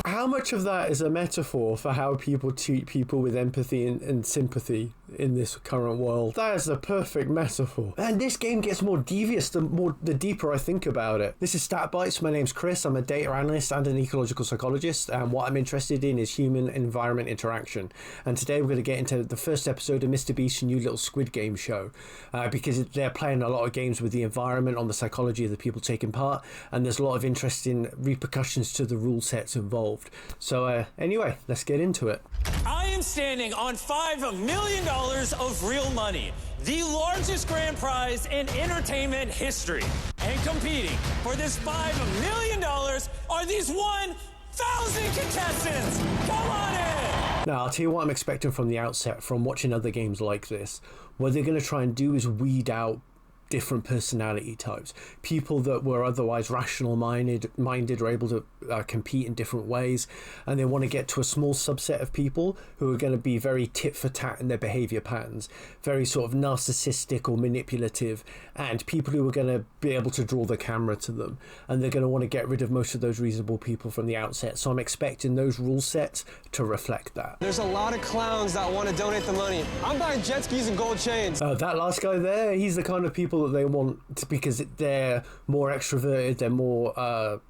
How much of that is a metaphor for how people treat people with empathy and sympathy in this current world? That is the perfect metaphor. And this game gets more devious the deeper I think about it. This is Stat Bites. My name's Chris. I'm a data analyst and an ecological psychologist. And what I'm interested in is human-environment interaction. And today we're going to get into the first episode of Mr. Beast's new little Squid Game show. Because they're playing a lot of games with the environment, on the psychology of the people taking part. And there's a lot of interesting repercussions to the rule sets involved. So anyway, let's get into it. I am standing on $5 million of real money, the largest grand prize in entertainment history. And competing for this $5 million are these 1,000 contestants. Come on in! Now, I'll tell you what I'm expecting from the outset from watching other games like this. What they're going to try and do is weed out different personality types. People that were otherwise rational minded are able to compete in different ways, and they want to get to a small subset of people who are going to be very tit for tat in their behavior patterns, very sort of narcissistic or manipulative, and people who are going to be able to draw the camera to them, and they're going to want to get rid of most of those reasonable people from the outset. So I'm expecting those rule sets to reflect that. There's a lot of clowns that want to donate the money. I'm buying jet skis and gold chains. That last guy there, he's the kind of people that they want because they're more extroverted, they're more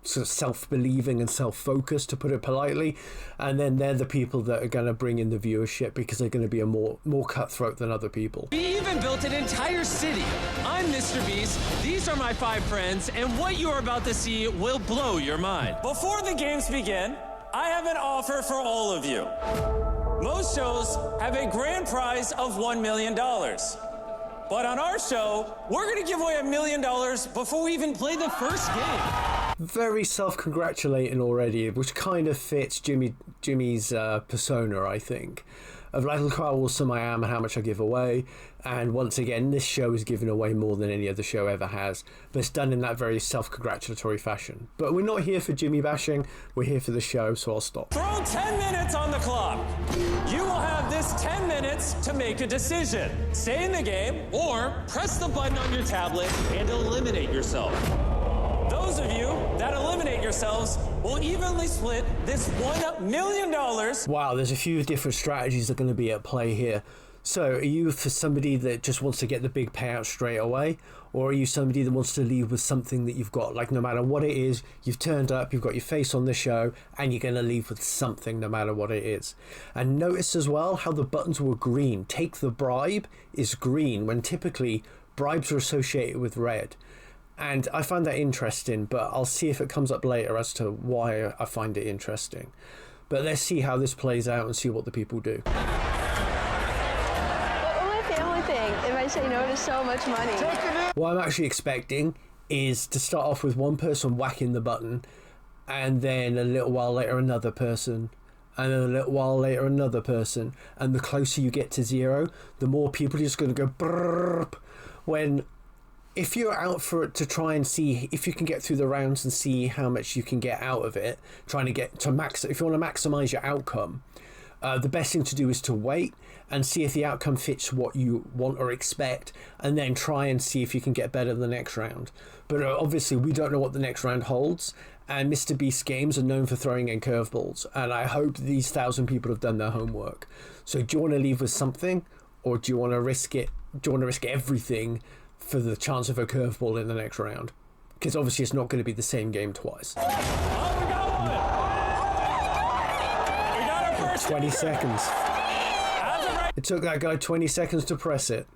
sort of self-believing and self-focused, to put it politely, and then they're the people that are going to bring in the viewership because they're going to be a more cutthroat than other people. We even built an entire city. I'm Mr. Beast, these are my 5 friends, and what you're about to see will blow your mind. Before the games begin, I have an offer for all of you. Most shows have a grand prize of $1 million. But on our show, we're going to give away $1 million before we even play the first game. Very self-congratulating already, which kind of fits Jimmy's persona, I think. Of like, look how awesome I am and how much I give away. And once again, this show is giving away more than any other show ever has. But it's done in that very self-congratulatory fashion. But we're not here for Jimmy bashing. We're here for the show, so I'll stop. Throw 10 minutes on the clock. You will have this 10 minutes to make a decision. Stay in the game or press the button on your tablet and eliminate yourself. Those of you that eliminate yourselves will evenly split this $1 million. Wow, there's a few different strategies that are going to be at play here. So, are you for somebody that just wants to get the big payout straight away? Or are you somebody that wants to leave with something that you've got? Like, no matter what it is, you've turned up, you've got your face on the show, and you're going to leave with something no matter what it is. And notice as well how the buttons were green. Take the bribe is green, when typically bribes are associated with red. And I find that interesting, but I'll see if it comes up later as to why I find it interesting. But let's see how this plays out and see what the people do. What will my family think if I say no to so much money? What I'm actually expecting is to start off with one person whacking the button, and then a little while later another person, and then a little while later another person. And the closer you get to 0, the more people are just going to go brrrr. When if you're out for it to try and see if you can get through the rounds and see how much you can get out of it, trying to get to max, if you want to maximize your outcome, the best thing to do is to wait and see if the outcome fits what you want or expect, and then try and see if you can get better the next round. But obviously we don't know what the next round holds, and Mr. Beast games are known for throwing in curveballs, and I hope these 1,000 people have done their homework. So do you want to leave with something, or do you want to risk it? Do you want to risk everything for the chance of a curveball in the next round? Because obviously it's not going to be the same game twice. Oh, we got one! We got our first 20 seconds. It took that guy 20 seconds to press it.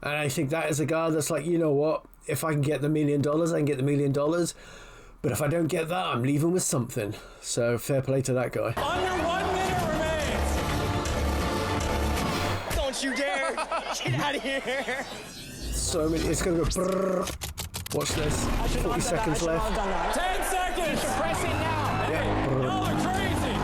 And I think that is a guy that's like, you know what? If I can get the $1 million, I can get the $1 million. But if I don't get that, I'm leaving with something. So fair play to that guy. Under 1 minute remains. Don't you dare! Get out of here! So many, it's going to go brrrr. Watch this. 40 seconds left. 10 seconds! You should press it now! Hey, y'all are crazy!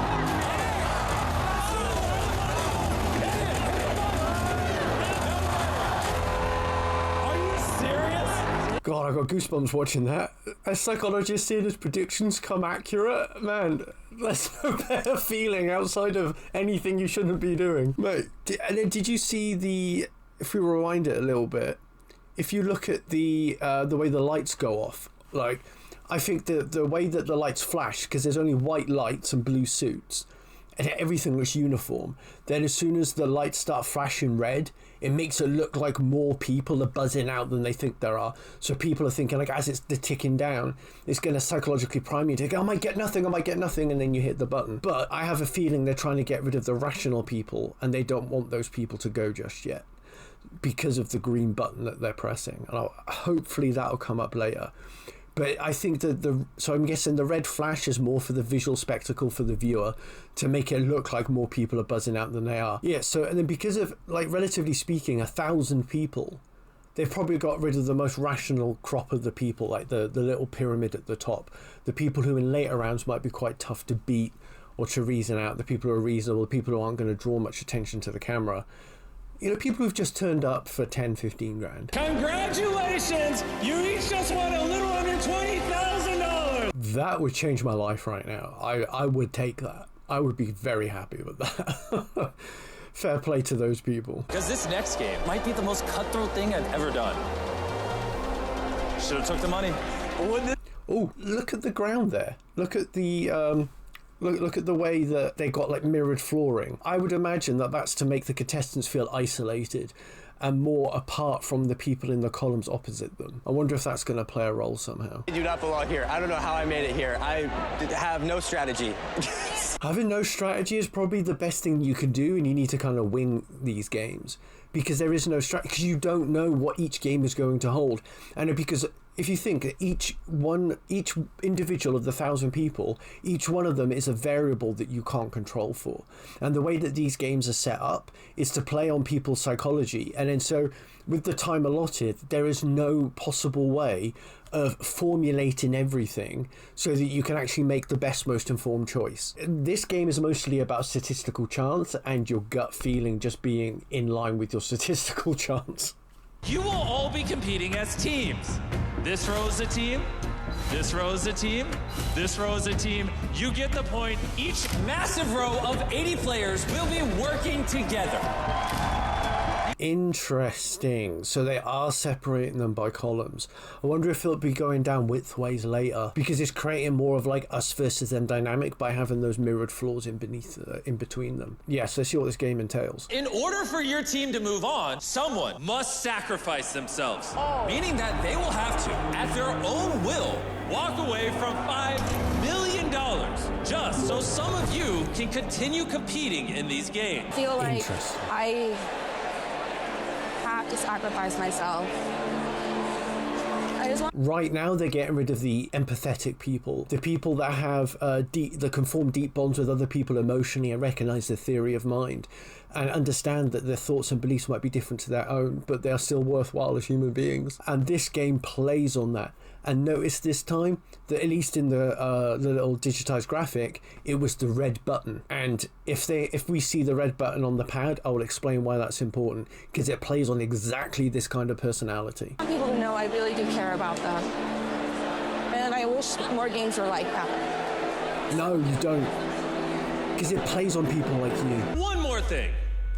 Are you serious? God, I got goosebumps watching that. As psychologists seeing his predictions come accurate, man, there's no better feeling outside of anything you shouldn't be doing. Mate, did you see the, if we rewind it a little bit, if you look at the way the lights go off Like, I think the way that the lights flash, because there's only white lights and blue suits, and everything looks uniform, then as soon as the lights start flashing red, it makes it look like more people are buzzing out than they think there are. So people are thinking, like, as they're ticking down, it's going to psychologically prime you to go, I might get nothing, and then you hit the button. But I have a feeling they're trying to get rid of the rational people, and they don't want those people to go just yet because of the green button that they're pressing. And hopefully that'll come up later. But I think that so I'm guessing the red flash is more for the visual spectacle for the viewer to make it look like more people are buzzing out than they are. Yeah, so, and then because of, like, relatively speaking, 1,000 people, they've probably got rid of the most rational crop of the people, like the little pyramid at the top. The people who in later rounds might be quite tough to beat or to reason out, the people who are reasonable, the people who aren't going to draw much attention to the camera. You know, people who've just turned up for 10, 15 grand. Congratulations! You each just won a little under $20,000! That would change my life right now. I would take that. I would be very happy with that. Fair play to those people. Because this next game might be the most cutthroat thing I've ever done. Should have took the money. Oh, look at the ground there. Look at the... Look at the way that they got, like, mirrored flooring. I would imagine that that's to make the contestants feel isolated and more apart from the people in the columns opposite them. I wonder if that's going to play a role somehow. I do not belong here. I don't know how I made it here. I have no strategy. Having no strategy is probably the best thing you can do, and you need to kind of wing these games. Because there is no strategy, because you don't know what each game is going to hold. And because if you think each individual of the 1,000 people, each one of them is a variable that you can't control for. And the way that these games are set up is to play on people's psychology. And then so with the time allotted, there is no possible way of formulating everything so that you can actually make the best, most informed choice. This game is mostly about statistical chance and your gut feeling just being in line with your statistical chance. You will all be competing as teams. This row is a team, this row is a team, this row is a team. You get the point. Each massive row of 80 players will be working together. Interesting. So they are separating them by columns. I wonder if it'll be going down widthways later, because it's creating more of like us versus them dynamic by having those mirrored floors in between them. Yes, let's see what this game entails. In order for your team to move on, someone must sacrifice themselves, meaning that they will have to, at their own will, walk away from $5 million just so some of you can continue competing in these games. I feel like I have to sacrifice myself. Right now, they're getting rid of the empathetic people, the people that have that can form deep bonds with other people emotionally and recognize the theory of mind and understand that their thoughts and beliefs might be different to their own, but they are still worthwhile as human beings. And this game plays on that. And notice this time that at least in the little digitized graphic, it was the red button. And if we see the red button on the pad, I will explain why that's important, because it plays on exactly this kind of personality. I want people to know I really do care about them. And I wish more games were like that. No, you don't. Because it plays on people like you. One more thing.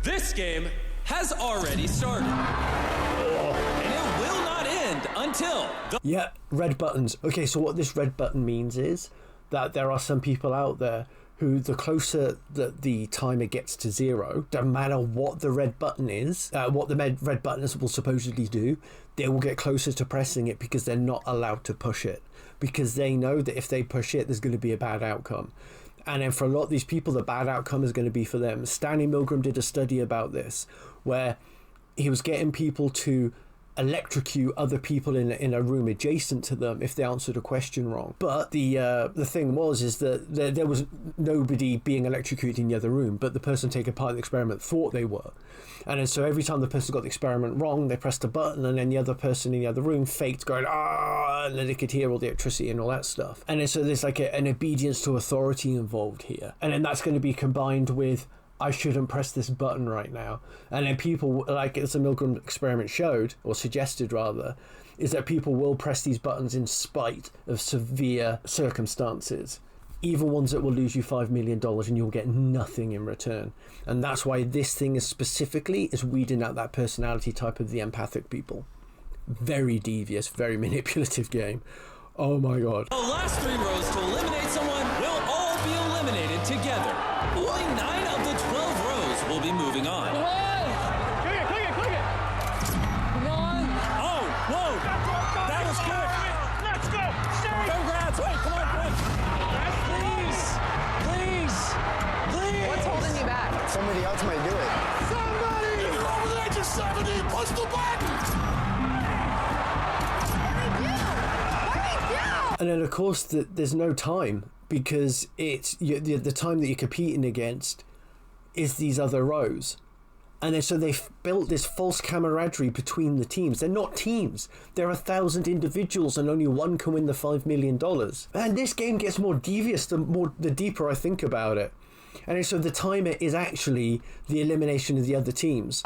This game has already started. And it will not end until... Yeah, red buttons. Okay, so what this red button means is that there are some people out there who, the closer that the timer gets to 0, no matter what the red button is, what the red button will supposedly do, they will get closer to pressing it because they're not allowed to push it. Because they know that if they push it, there's going to be a bad outcome. And then for a lot of these people, the bad outcome is going to be for them. Stanley Milgram did a study about this, where he was getting people to electrocute other people in a room adjacent to them if they answered a question wrong. But the thing is that there was nobody being electrocuted in the other room, but the person taking part in the experiment thought they were. And then so every time the person got the experiment wrong, they pressed a button, and then the other person in the other room faked going, ah, and then they could hear all the electricity and all that stuff. And then so there's like an obedience to authority involved here. And then that's going to be combined with, I shouldn't press this button right now. And then people, like as the Milgram experiment showed, or suggested rather, is that people will press these buttons in spite of severe circumstances. Even ones that will lose you $5 million and you'll get nothing in return. And that's why this thing is specifically is weeding out that personality type of the empathic people. Very devious, very manipulative game. Oh my god. The last 3 rows to eliminate someone will all be eliminated together. Only 9 of the 12 rows will be moving on. Click it. Come on. Oh, whoa. That was good. Let's go. Congrats. Wait, come on, quick. Please. What's holding you back? Somebody else might do it. Somebody! Get over the edge of 70 and push the button! And then, of course, there's no time, because it's the time that you're competing against is these other rows. And then, so they've built this false camaraderie between the teams. They're not teams. They're 1,000 individuals, and only one can win the $5 million. And this game gets more devious the deeper I think about it. And then, so the timer is actually the elimination of the other teams.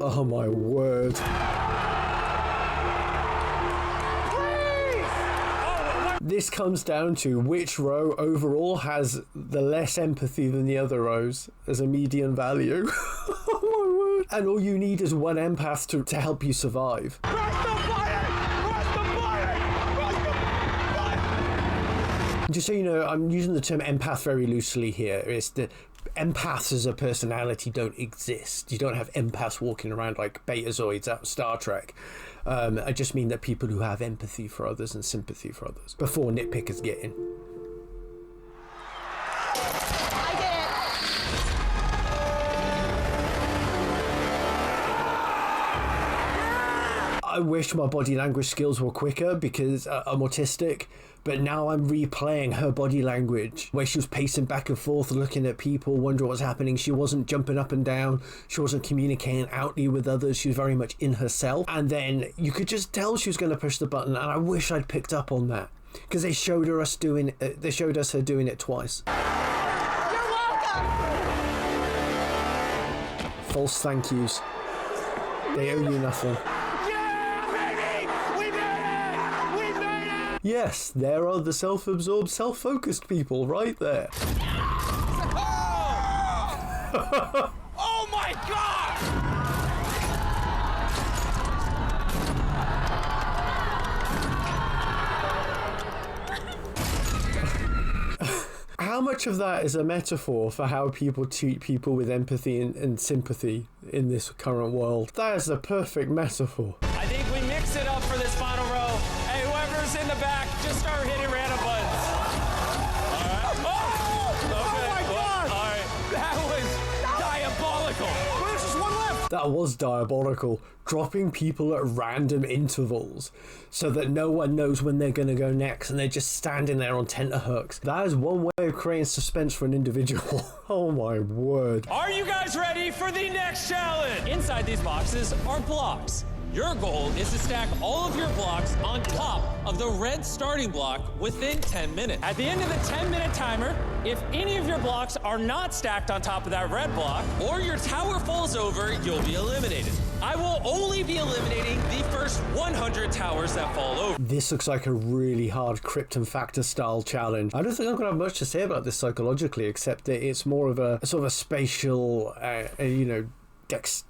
Oh my word. This comes down to which row overall has the less empathy than the other rows as a median value. Oh my word. And all you need is one empath to help you survive. Just so you know, I'm using the term empath very loosely here. It's the empaths as a personality don't exist. You don't have empaths walking around like betazoids out of Star Trek. I just mean that people who have empathy for others and sympathy for others. Before nitpickers get in. I did it. I wish my body language skills were quicker because I'm autistic, but now I'm replaying her body language where she was pacing back and forth, looking at people, wondering what's happening. She wasn't jumping up and down. She wasn't communicating outly with others. She was very much in herself. And then you could just tell she was going to push the button. And I wish I'd picked up on that because they showed us doing it twice. You're welcome. False thank yous. They owe you nothing. Yes, there are the self-absorbed, self-focused people right there. Oh my God! How much of that is a metaphor for how people treat people with empathy and sympathy in this current world? That is the perfect metaphor. I think we mix it up for this final row. Hey, whoever's in the back, just start hitting random buttons. All right. Oh my God! All right. That was diabolical. There's just one left. That was diabolical. Dropping people at random intervals so that no one knows when they're going to go next and they're just standing there on tenterhooks. That is one way of creating suspense for an individual. Oh my word. Are you guys ready for the next challenge? Inside these boxes are blocks. Your goal is to stack all of your blocks on top of the red starting block within 10 minutes. At the end of the 10-minute timer, if any of your blocks are not stacked on top of that red block, or your tower falls over, you'll be eliminated. I will only be eliminating the first 100 towers that fall over. This looks like a really hard Krypton Factor style challenge. I don't think I'm going to have much to say about this psychologically, except that it's more of a sort of a spatial,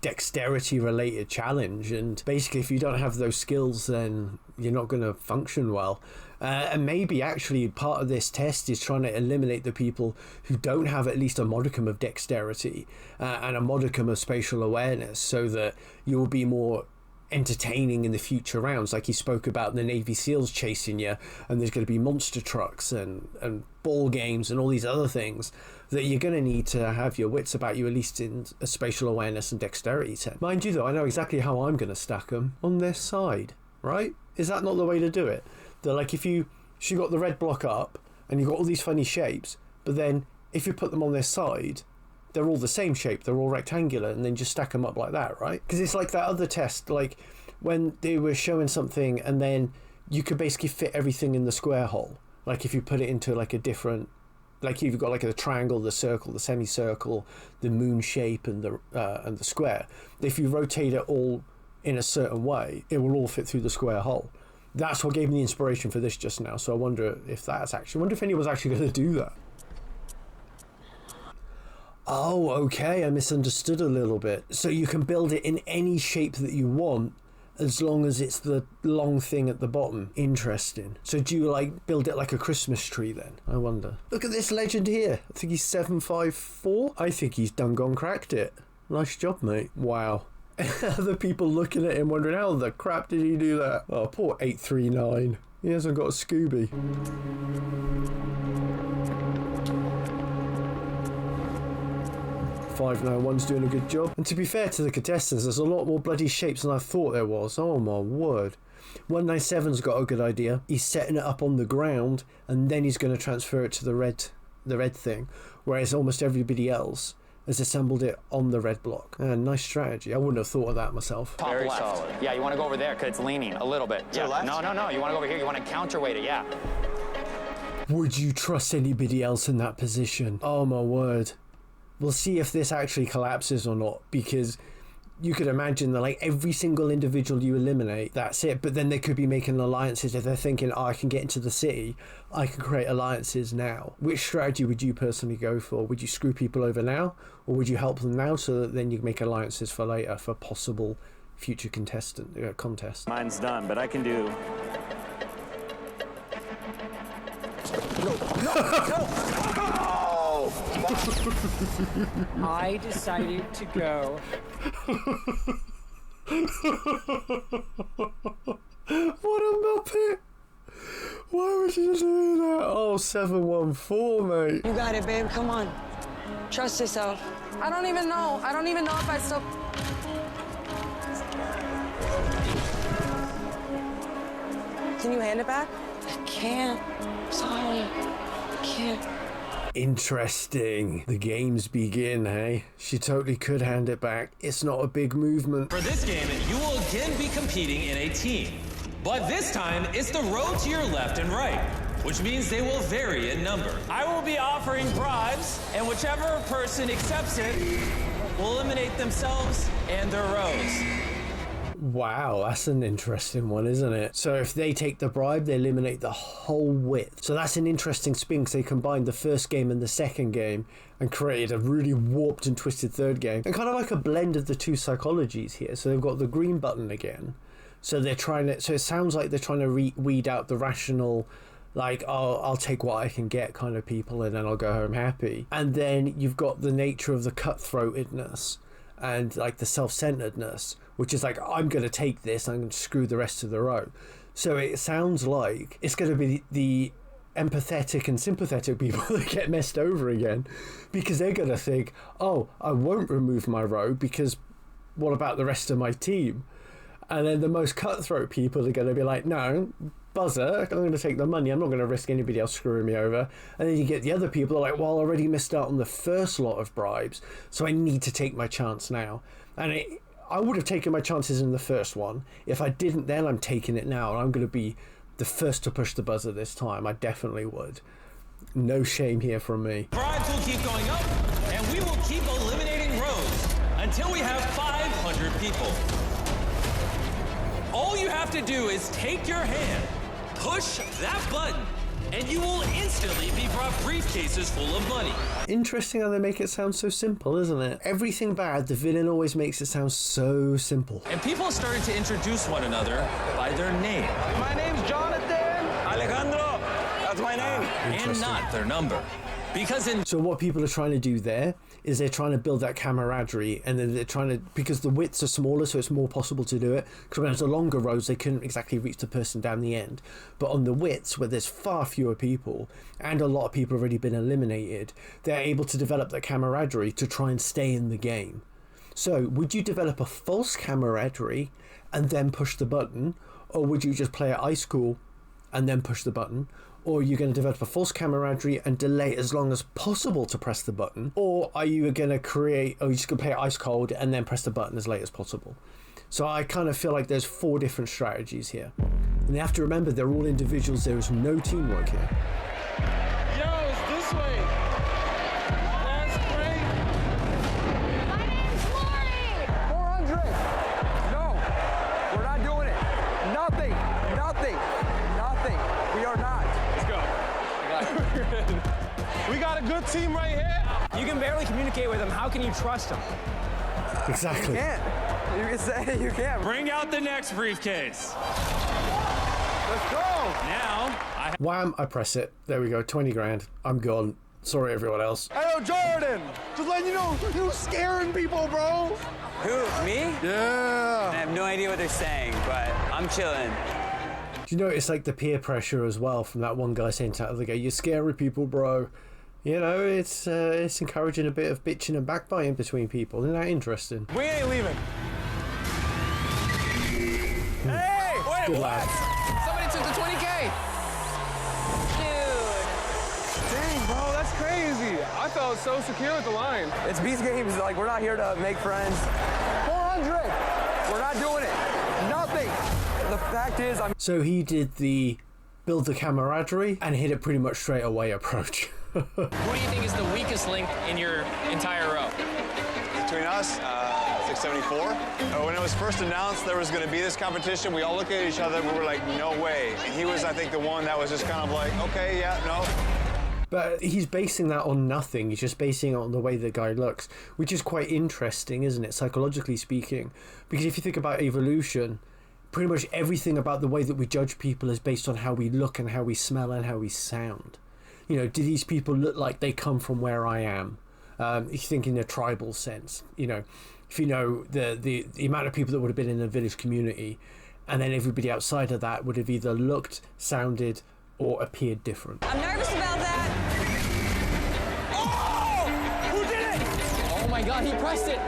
dexterity related challenge, and basically if you don't have those skills then you're not going to function well, and maybe actually part of this test is trying to eliminate the people who don't have at least a modicum of dexterity and a modicum of spatial awareness, so that you will be more entertaining in the future rounds. Like he spoke about the Navy SEALs chasing you, and there's going to be monster trucks and ball games and all these other things that you're going to need to have your wits about you, at least in a spatial awareness and dexterity set. Mind you though, I know exactly how I'm going to stack them on their side, right? Is that not the way to do it? They're like, if you got the red block up and you've got all these funny shapes, but then if you put them on their side, they're all the same shape, they're all rectangular, and then just stack them up like that, right? Because it's like that other test, like when they were showing something and then you could basically fit everything in the square hole. Like if you put it into like a different, like you've got like the triangle, the circle, the semicircle, the moon shape, and the square. If you rotate it all in a certain way, it will all fit through the square hole. That's what gave me the inspiration for this just now. So I wonder if anyone's actually going to do that. Oh, okay, I misunderstood a little bit. So you can build it in any shape that you want, as long as it's the long thing at the bottom. Interesting. So do you like build it like a Christmas tree then? I wonder. Look at this legend here. I think he's 754. I think he's done gone cracked it. Nice job, mate. Wow. Other people looking at him wondering how the crap did he do that? Oh, poor 839. He hasn't got a Scooby. 591's doing a good job. And to be fair to the contestants, there's a lot more bloody shapes than I thought there was. Oh my word. 197's got a good idea. He's setting it up on the ground and then he's going to transfer it to the red thing, whereas almost everybody else has assembled it on the red block. Nice strategy. I wouldn't have thought of that myself. Very solid. Yeah, you want to go over there because it's leaning a little bit. To the left? No. You want to go over here. You want to counterweight it. Yeah. Would you trust anybody else in that position? Oh my word. We'll see if this actually collapses or not, because you could imagine that like every single individual you eliminate, that's it. But then they could be making alliances if they're thinking, oh, I can get into the city, I can create alliances now. Which strategy would you personally go for? Would you screw people over now, or would you help them now so that then you can make alliances for later for possible future contest? Mine's done, but I can do. I decided to go. What a muppet! Why would you do that? Oh, 714, mate. You got it, babe. Come on. Trust yourself. I don't even know if I still... Can you hand it back? I can't. Sorry. I can't. Interesting. The games begin, hey? She totally could hand it back. It's not a big movement. For this game, you will again be competing in a team. But this time, it's the row to your left and right, which means they will vary in number. I will be offering bribes, and whichever person accepts it will eliminate themselves and their rows. Wow, that's an interesting one, isn't it? So if they take the bribe, they eliminate the whole width. So that's an interesting spin, because they combined the first game and the second game and created a really warped and twisted third game. And kind of like a blend of the two psychologies here. So they've got the green button again. So they're trying to... So it sounds like they're trying to weed out the rational, like, oh, I'll take what I can get kind of people and then I'll go home happy. And then you've got the nature of the cutthroatedness and like the self-centeredness, which is like, I'm going to take this, I'm going to screw the rest of the row. So it sounds like it's going to be the empathetic and sympathetic people that get messed over again, because they're going to think, oh, I won't remove my row because what about the rest of my team? And then the most cutthroat people are going to be like, no, buzzer, I'm going to take the money, I'm not going to risk anybody else screwing me over. And then you get the other people that are like, well, I already missed out on the first lot of bribes, so I need to take my chance now. And I would have taken my chances in the first one. If I didn't then, I'm taking it now, and I'm going to be the first to push the buzzer this time. I definitely would. No shame here from me. Bribes will keep going up, and we will keep eliminating rows until we have 500 people. All you have to do is take your hand, push that button, and you will instantly be brought briefcases full of money. Interesting how they make it sound so simple, isn't it? Everything bad, the villain always makes it sound so simple. And people started to introduce one another by their name. My name's Jonathan. Alejandro. That's my name. And not their number. So what people are trying to do there is they're trying to build that camaraderie, and then they're trying to, because the widths are smaller, so it's more possible to do it, because when it's the longer rows they couldn't exactly reach the person down the end. But on the widths where there's far fewer people and a lot of people have already been eliminated, they're able to develop that camaraderie to try and stay in the game. So would you develop a false camaraderie and then push the button, or would you just play it ice cool and then push the button? Or are you going to develop a false camaraderie and delay as long as possible to press the button? Or are you going to create, or are you just going to play it ice cold and then press the button as late as possible? So I kind of feel like there's 4 different strategies here. And you have to remember, they're all individuals. There is no teamwork here. Yo, it's this way. That's great. My name's Lori! 400. No, we're not doing it. Nothing. We are not. Let's go. We got a good team right here. You can barely communicate skate with him, how can you trust him? Exactly. You can't. You can say you can't. Bring out the next briefcase. Let's go. Now, Wham! I press it. There we go. 20 grand. I'm gone. Sorry, everyone else. Hello, Jordan. Just letting you know, you scaring people, bro. Who, me? Yeah. I have no idea what they're saying, but I'm chilling. Do you know, it's like the peer pressure as well from that one guy saying to the other guy, "You're scaring people, bro." You know, it's encouraging a bit of bitching and backbiting between people. Isn't that interesting? We ain't leaving. Hey! Wait, Good what? lad. Somebody took the 20K. Dude. Dang, bro, that's crazy. I felt so secure with the line. It's Beast Games. Like, we're not here to make friends. 400. We're not doing it. Nothing. The fact is, So he did the build the camaraderie and hit it pretty much straight away approach. Who do you think is the weakest link in your entire row? Between us, 674. When it was first announced there was going to be this competition, we all looked at each other and we were like, no way. And he was, I think, the one that was just kind of like, okay, yeah, no. But he's basing that on nothing. He's just basing it on the way the guy looks, which is quite interesting, isn't it, psychologically speaking? Because if you think about evolution, pretty much everything about the way that we judge people is based on how we look and how we smell and how we sound. You know, do these people look like they come from where I am? If you think in a tribal sense, you know, if you know the amount of people that would have been in a village community, and then everybody outside of that would have either looked, sounded, or appeared different. I'm nervous about that. oh! Who did it? Oh my God, he pressed it.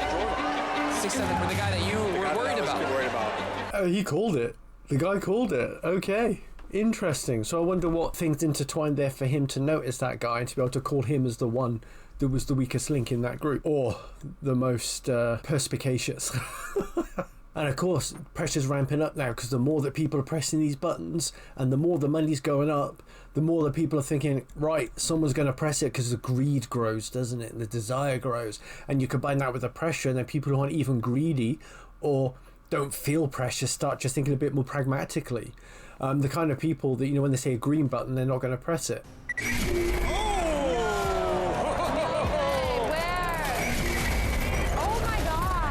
6-7 for the guy that you were worried about. Oh, he called it. The guy called it. Okay. Interesting. So I wonder what things intertwined there for him to notice that guy and to be able to call him as the one that was the weakest link in that group, or the most perspicacious. And of course, pressure's ramping up now because the more that people are pressing these buttons and the more the money's going up, the more that people are thinking, right, someone's going to press it, because the greed grows, doesn't it? And the desire grows. And you combine that with the pressure, and then people who aren't even greedy or don't feel pressure start just thinking a bit more pragmatically. The kind of people that, you know, when they say a green button, they're not going to press it.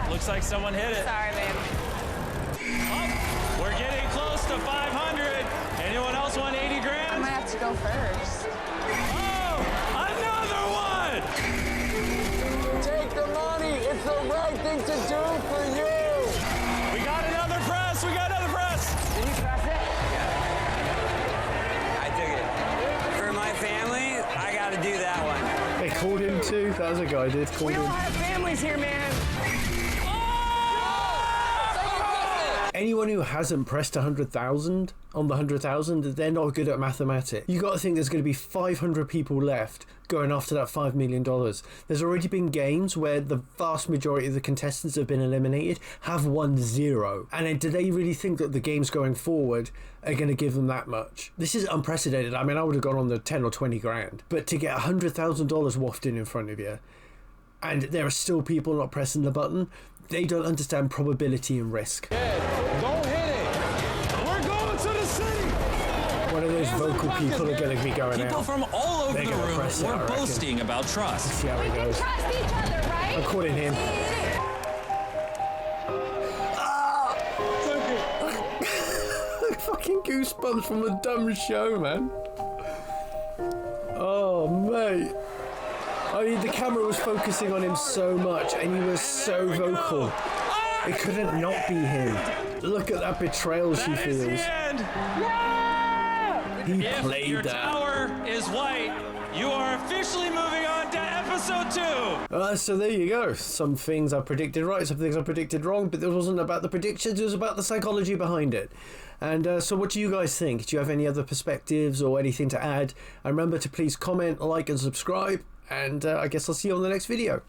looks like someone hit it. Sorry, babe. Oh, we're getting close to 500. Anyone else want 80 grand? I might have to go first. Oh, another one! Take the money. It's the right thing to do for you. We got another press. We got another press. Did you press it? I took it. For my family, I got to do that one. They called him too. That was a guy did. Called We all him. have families here, man. Anyone who hasn't pressed 100,000 on the 100,000, they're not good at mathematics. You got to think there's going to be 500 people left going after that $5 million. There's already been games where the vast majority of the contestants have been eliminated, have won 0. And then do they really think that the games going forward are going to give them that much? This is unprecedented. I mean, I would have gone on the 10 or 20 grand. But to get $100,000 wafted in front of you, and there are still people not pressing the button, they don't understand probability and risk. Don't hit it. We're going to the city. One of those vocal people are going to be going People out. from all over They're the gonna room press it, I were reckon. boasting about trust. See how it goes. Trust each other, right? I'm calling him. Fucking goosebumps from a dumb show, man. Oh, mate. I mean, the camera was focusing on him so much and he was so vocal. It couldn't not be him. Look at that betrayal she That is the feels. end. He If played your that. tower is white, you are officially moving on to episode 2. So there you go. Some things I predicted right, some things I predicted wrong, but it wasn't about the predictions, it was about the psychology behind it. And so what do you guys think? Do you have any other perspectives or anything to add? And remember to please comment, like and subscribe, and I guess I'll see you on the next video.